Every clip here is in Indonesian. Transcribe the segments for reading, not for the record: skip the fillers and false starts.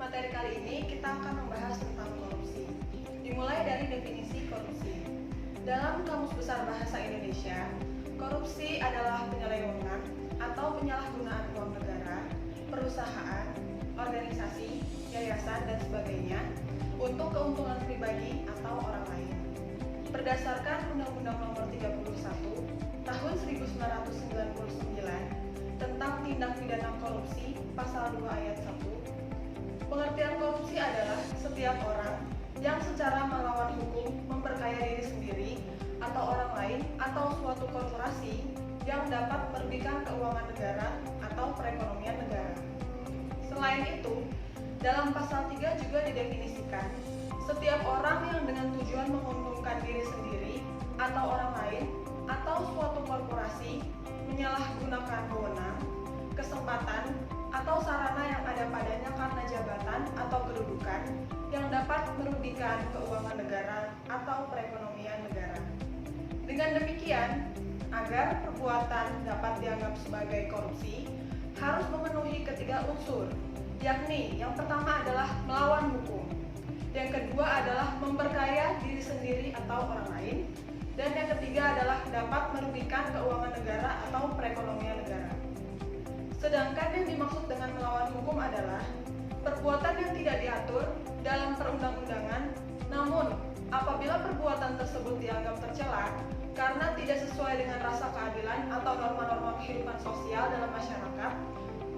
Materi kali ini kita akan membahas tentang korupsi. Dimulai dari definisi korupsi. Dalam Kamus Besar Bahasa Indonesia, korupsi adalah penyelewengan atau penyalahgunaan uang negara, perusahaan, organisasi, yayasan, dan sebagainya untuk keuntungan pribadi atau orang lain. Berdasarkan Undang-Undang Nomor 31 Tahun 1999 tentang Tindak Pidana Korupsi Pasal 2 Ayat 1, pengertian korupsi adalah setiap orang yang secara melawan hukum memperkaya diri sendiri atau orang lain atau suatu korporasi yang dapat merugikan keuangan negara atau perekonomian negara. Selain itu, dalam pasal 3 juga didefinisikan setiap orang yang dengan tujuan menguntungkan diri sendiri atau orang lain atau suatu korporasi menyalahgunakan wewenang, kesempatan, atau sarana yang ada padanya karena jabatan atau kedudukan yang dapat merugikan keuangan negara atau perekonomian negara. Dengan demikian, agar perbuatan dapat dianggap sebagai korupsi, harus memenuhi ketiga unsur, yakni yang pertama adalah melawan hukum, yang kedua adalah memperkaya diri sendiri atau orang lain, dan yang ketiga adalah dapat merugikan keuangan negara atau perekonomian negara. Sedangkan yang dimaksud dengan melawan hukum adalah perbuatan yang tidak diatur dalam perundang-undangan, namun apabila perbuatan tersebut dianggap tercela karena tidak sesuai dengan rasa keadilan atau norma-norma kehidupan sosial dalam masyarakat,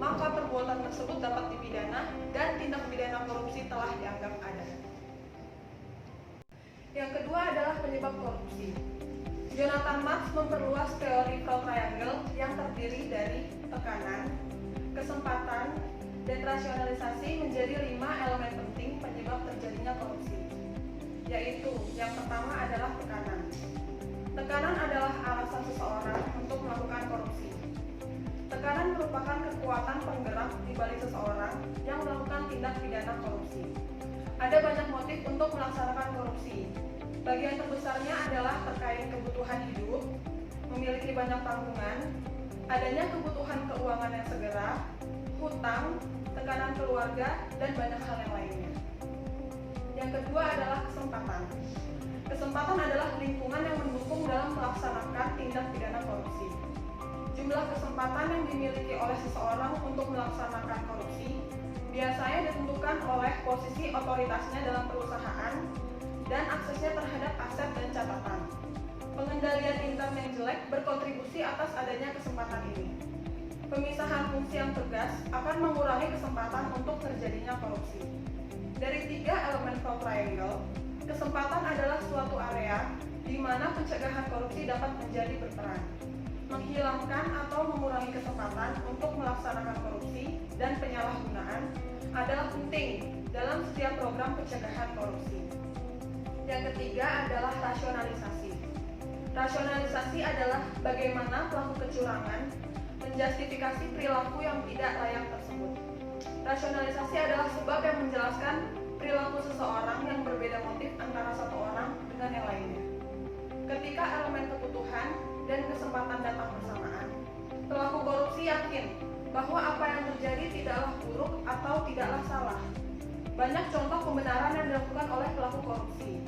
maka perbuatan tersebut dapat dipidana dan tindak pidana korupsi telah dianggap ada. Yang kedua adalah penyebab korupsi. Jonathan Marks memperluas teori Flow Triangle yang terdiri dari tekanan, kesempatan, dan rasionalisasi menjadi 5 elemen penting penyebab terjadinya korupsi. Yaitu, yang pertama adalah tekanan. Tekanan adalah alasan seseorang untuk melakukan korupsi. Tekanan merupakan kekuatan penggerak di balik seseorang yang melakukan tindak pidana korupsi. Ada banyak motif untuk melaksanakan korupsi. Bagian terbesarnya adalah terkait kebutuhan hidup, memiliki banyak tanggungan, adanya kebutuhan keuangan yang segera, hutang, tekanan keluarga, dan banyak hal yang lainnya. Yang kedua adalah kesempatan. Kesempatan adalah lingkungan yang mendukung dalam melaksanakan tindak pidana korupsi. Jumlah kesempatan yang dimiliki oleh seseorang untuk melaksanakan korupsi biasanya ditentukan oleh posisi otoritasnya dalam perusahaan dan aksesnya terhadap aset dan catatan. Pengendalian intern yang jelek berkontribusi atas adanya kesempatan ini. Pemisahan fungsi yang tegas akan mengurangi kesempatan untuk terjadinya korupsi. Dari 3 elemen Flow Triangle, kesempatan adalah suatu area di mana pencegahan korupsi dapat menjadi berperan. Menghilangkan atau mengurangi kesempatan untuk melaksanakan korupsi dan penyalahgunaan adalah penting dalam setiap program pencegahan korupsi. Yang ketiga adalah rasionalisasi. Rasionalisasi adalah bagaimana pelaku kecurangan menjustifikasi perilaku yang tidak layak tersebut. Rasionalisasi adalah sebab yang menjelaskan perilaku seseorang yang berbeda motif antara satu orang dengan yang lainnya. Ketika elemen kebutuhan dan kesempatan datang bersamaan, pelaku korupsi yakin bahwa apa yang terjadi tidaklah buruk atau tidaklah salah. Banyak contoh pembenaran yang dilakukan oleh pelaku korupsi.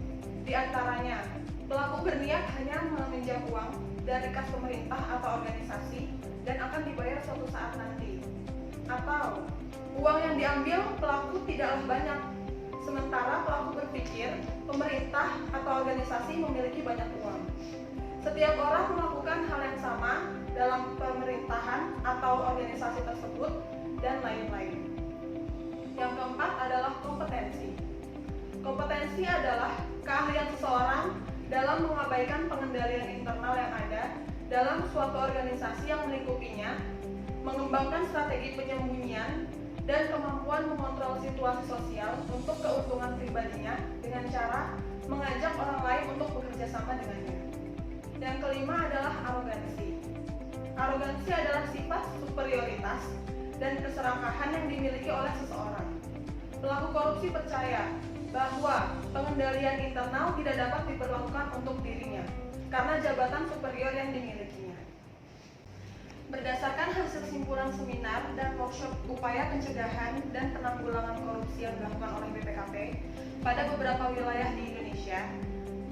Di antaranya, pelaku berniat hanya meminjam uang dari kas pemerintah atau organisasi dan akan dibayar suatu saat nanti. Atau, uang yang diambil pelaku tidaklah banyak, sementara pelaku berpikir pemerintah atau organisasi memiliki banyak uang. Setiap orang melakukan hal yang sama dalam pemerintahan atau organisasi tersebut dan lain-lain. Yang keempat adalah kompetensi. Kompetensi adalah keahlian seseorang dalam mengabaikan pengendalian internal yang ada dalam suatu organisasi yang melingkupinya, mengembangkan strategi penyembunyian, dan kemampuan mengontrol situasi sosial untuk keuntungan pribadinya dengan cara mengajak orang lain untuk bekerja sama dengannya. Yang kelima adalah arogansi. Arogansi adalah sifat superioritas dan keserakahan yang dimiliki oleh seseorang. Pelaku korupsi percaya bahwa pengendalian internal tidak dapat diperlakukan untuk dirinya karena jabatan superior yang dimilikinya. Berdasarkan hasil simpulan seminar dan workshop upaya pencegahan dan penanggulangan korupsi yang dilakukan oleh BPKP pada beberapa wilayah di Indonesia,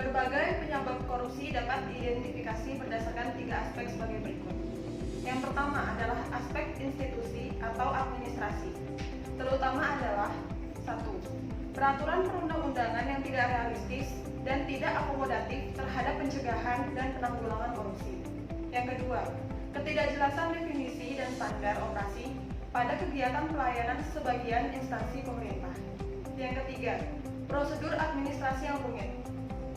berbagai penyebab korupsi dapat diidentifikasi berdasarkan 3 aspek sebagai berikut. Yang pertama adalah aspek institusi atau administrasi, terutama adalah 1. Peraturan perundang-undangan yang tidak realistis dan tidak akomodatif terhadap pencegahan dan penanggulangan korupsi. Yang kedua, ketidakjelasan definisi dan standar operasi pada kegiatan pelayanan sebagian instansi pemerintah. Yang ketiga, prosedur administrasi yang rumit.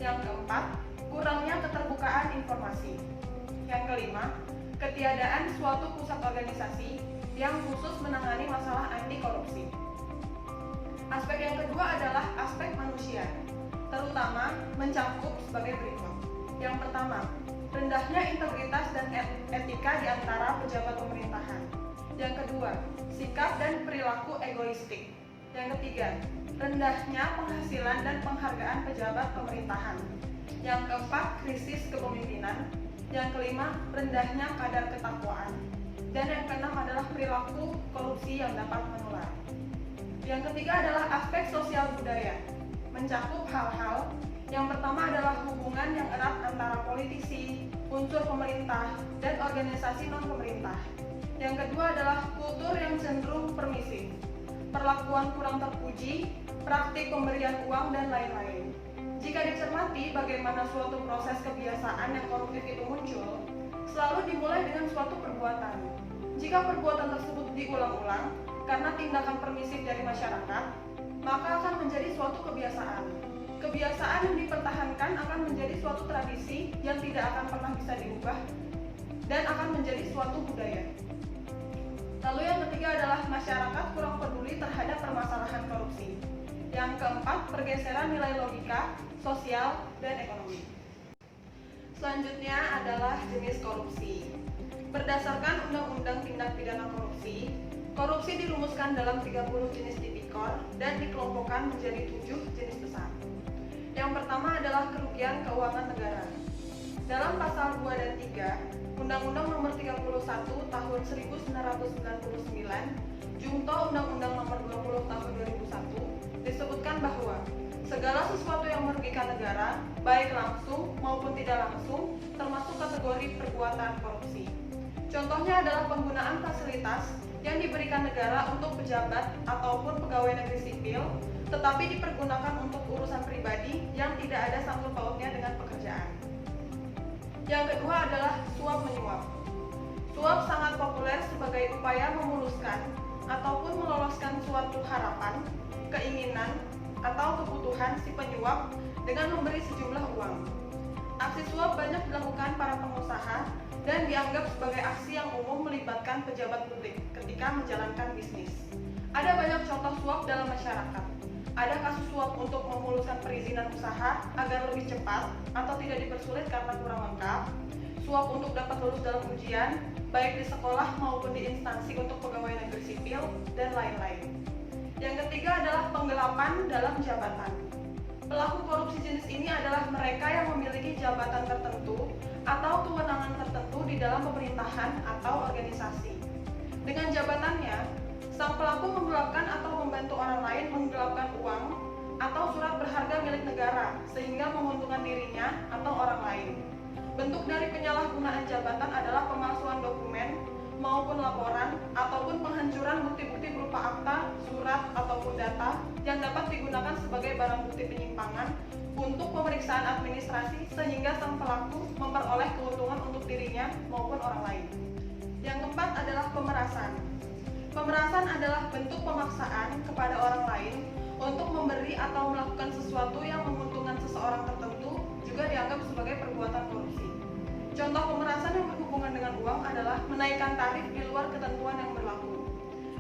Yang keempat, kurangnya keterbukaan informasi. Yang kelima, ketiadaan suatu pusat organisasi yang khusus menangani masalah anti korupsi. Aspek yang kedua adalah aspek manusia, terutama mencakup sebagai berikut. Yang pertama, rendahnya integritas dan etika di antara pejabat pemerintahan. Yang kedua, sikap dan perilaku egoistik. Yang ketiga, rendahnya penghasilan dan penghargaan pejabat pemerintahan. Yang keempat, krisis kepemimpinan. Yang kelima, rendahnya kadar ketakwaan. Dan yang keenam adalah perilaku korupsi yang dapat menular. Yang ketiga adalah aspek sosial budaya, mencakup hal-hal. Yang pertama adalah hubungan yang erat antara politisi, unsur pemerintah, dan organisasi non-pemerintah. Yang kedua adalah kultur yang cenderung permisif, perlakuan kurang terpuji, praktik pemberian uang, dan lain-lain. Jika dicermati bagaimana suatu proses kebiasaan yang koruptif itu muncul, selalu dimulai dengan suatu perbuatan. Jika perbuatan tersebut diulang-ulang karena tindakan permisif dari masyarakat, maka akan menjadi suatu kebiasaan. Kebiasaan yang dipertahankan akan menjadi suatu tradisi yang tidak akan pernah bisa diubah dan akan menjadi suatu budaya. Lalu yang ketiga adalah masyarakat kurang peduli terhadap permasalahan korupsi. Yang keempat, pergeseran nilai logika, sosial, dan ekonomi. Selanjutnya adalah jenis korupsi. Berdasarkan Undang-Undang Tindak Pidana Korupsi, korupsi dirumuskan dalam 30 jenis tipikor dan dikelompokkan menjadi 7 jenis besar. Yang pertama adalah kerugian keuangan negara. Dalam pasal 2 dan 3, Undang-Undang Nomor 31 Tahun 1999, Junto Undang-Undang Nomor 20 Tahun 2001, disebutkan bahwa segala sesuatu yang merugikan negara, baik langsung maupun tidak langsung, termasuk kategori perbuatan korupsi. Contohnya adalah penggunaan fasilitas yang diberikan negara untuk pejabat ataupun pegawai negeri sipil, tetapi dipergunakan untuk urusan pribadi yang tidak ada sangkut pautnya dengan pekerjaan. Yang kedua adalah suap menyuap. Suap sangat populer sebagai upaya memuluskan ataupun meloloskan suatu harapan, keinginan, atau kebutuhan si penyuap dengan memberi sejumlah uang. Aksi suap banyak dilakukan para pengusaha dan dianggap sebagai aksi yang umum melibatkan pejabat publik ketika menjalankan bisnis. Ada banyak contoh suap dalam masyarakat. Ada kasus suap untuk memuluskan perizinan usaha agar lebih cepat atau tidak dipersulit karena kurang lengkap, suap untuk dapat lulus dalam ujian, baik di sekolah maupun di instansi untuk pegawai negeri sipil, dan lain-lain. Yang ketiga adalah penggelapan dalam jabatan. Pelaku korupsi jenis ini adalah mereka yang memiliki jabatan tertentu atau kewenangan tertentu di dalam pemerintahan atau organisasi. Dengan jabatannya, sang pelaku menggelapkan atau membantu orang lain menggelapkan uang atau surat berharga milik negara sehingga menguntungkan dirinya atau orang lain. Bentuk dari penyalahgunaan jabatan adalah pemalsuan dokumen maupun laporan ataupun penghancuran bukti-bukti berupa akta, surat, ataupun data yang dapat digunakan sebagai barang bukti penyimpangan untuk pemeriksaan administrasi sehingga sang pelaku memperoleh keuntungan untuk dirinya maupun orang lain. Yang keempat adalah pemerasan. Pemerasan adalah bentuk pemaksaan kepada orang lain untuk memberi atau melakukan sesuatu yang menguntungkan seseorang tertentu juga dianggap sebagai perbuatan korupsi. Contoh pemerasan yang berhubungan dengan uang adalah menaikkan tarif di luar ketentuan yang berlaku.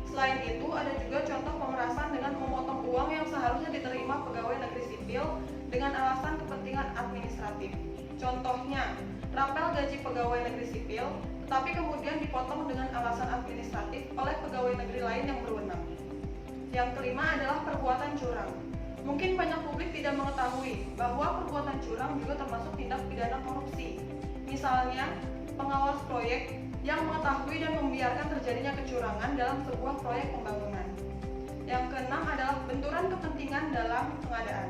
Selain itu, ada juga contoh pemerasan dengan memotong uang yang seharusnya diterima pegawai negeri sipil dengan alasan kepentingan administratif. Contohnya, rapel gaji pegawai negeri sipil, tetapi kemudian dipotong dengan alasan administratif oleh pegawai negeri lain yang berwenang. Yang kelima adalah perbuatan curang. Mungkin banyak publik tidak mengetahui bahwa perbuatan curang juga termasuk tindak pidana korupsi. Misalnya, pengawas proyek yang mengetahui dan membiarkan terjadinya kecurangan dalam sebuah proyek pembangunan. Yang keenam adalah benturan kepentingan dalam pengadaan.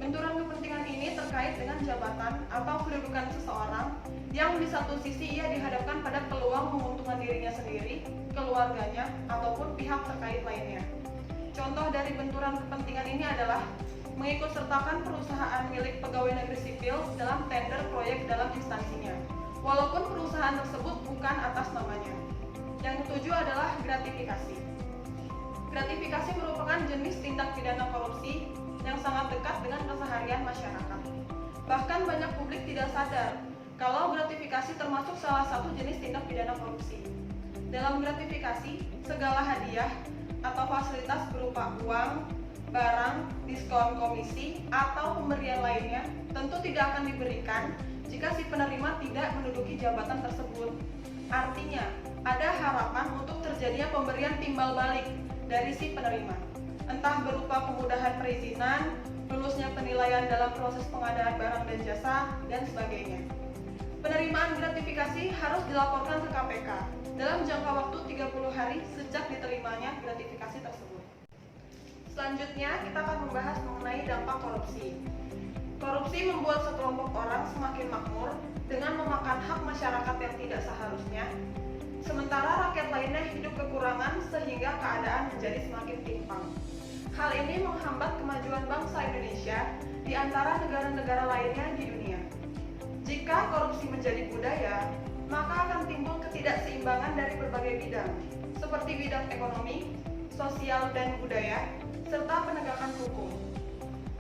Benturan kepentingan ini terkait dengan jabatan atau kedudukan seseorang yang di satu sisi ia dihadapkan pada peluang menguntungkan dirinya sendiri, keluarganya, ataupun pihak terkait lainnya. Contoh dari benturan kepentingan ini adalah mengikutsertakan perusahaan milik pegawai negeri sipil dalam tender proyek dalam instansinya, walaupun perusahaan tersebut bukan atas namanya. Yang ketujuh adalah gratifikasi. Gratifikasi merupakan jenis tindak pidana korupsi yang sangat dekat dengan keseharian masyarakat. Bahkan banyak publik tidak sadar kalau gratifikasi termasuk salah satu jenis tindak pidana korupsi. Dalam gratifikasi, segala hadiah atau fasilitas berupa uang, barang, diskon komisi, atau pemberian lainnya tentu tidak akan diberikan jika si penerima tidak menduduki jabatan tersebut. Artinya, ada harapan untuk terjadinya pemberian timbal balik dari si penerima, entah berupa kemudahan perizinan, lulusnya penilaian dalam proses pengadaan barang dan jasa, dan sebagainya. Penerimaan gratifikasi harus dilaporkan ke KPK dalam jangka waktu 30 hari sejak diterimanya gratifikasi tersebut. Selanjutnya, kita akan membahas mengenai dampak korupsi. Korupsi membuat sekelompok orang semakin makmur dengan memakan hak masyarakat yang tidak seharusnya, sementara rakyat lainnya hidup kekurangan sehingga keadaan menjadi semakin timpang. Hal ini menghambat kemajuan bangsa Indonesia di antara negara-negara lainnya di dunia. Jika korupsi menjadi budaya, maka akan timbul ketidakseimbangan dari berbagai bidang, seperti bidang ekonomi, sosial dan budaya, serta penegakan hukum.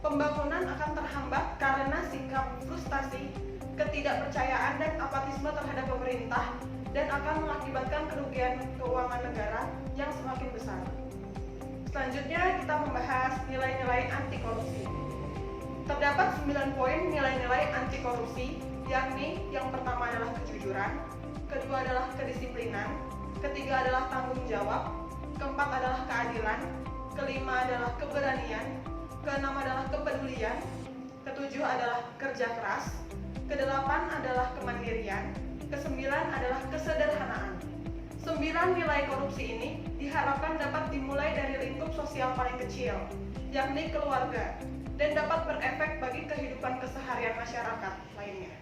Pembangunan akan terhambat karena sikap frustasi, ketidakpercayaan dan apatisme terhadap pemerintah, dan akan mengakibatkan kerugian keuangan negara yang semakin besar. Selanjutnya kita membahas nilai-nilai anti korupsi. Terdapat 9 poin nilai-nilai anti korupsi, yakni yang pertama adalah kejujuran, kedua adalah kedisiplinan, ketiga adalah tanggung jawab, keempat adalah keadilan, kelima adalah keberanian, keenam adalah kepedulian, ketujuh adalah kerja keras, kedelapan adalah kemandirian, kesembilan adalah kesederhanaan. 9 nilai korupsi ini diharapkan dapat dimulai dari lingkup sosial paling kecil, yakni keluarga, dan dapat berefek bagi kehidupan keseharian masyarakat lainnya.